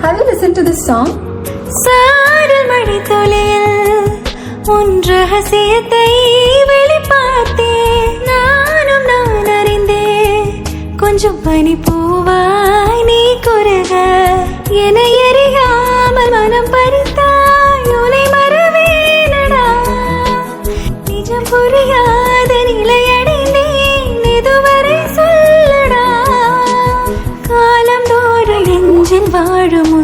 Have you listened to this song? சாரல் மழை துளியில் உன் ரகசியத்தை வெளிப்பார்த்தேன். நானும் நான் அறிந்தேன். கொஞ்சம் பனி பூவாய் நீ குறுக என்னை எறியாமல் மனம் பறித்தாய். உனை மறவேனடா நிஜம் புரியாத நிலையடைந்தேன். இதுவரை சொல்லடா காலம் தோறும் நெஞ்சில் வாழும்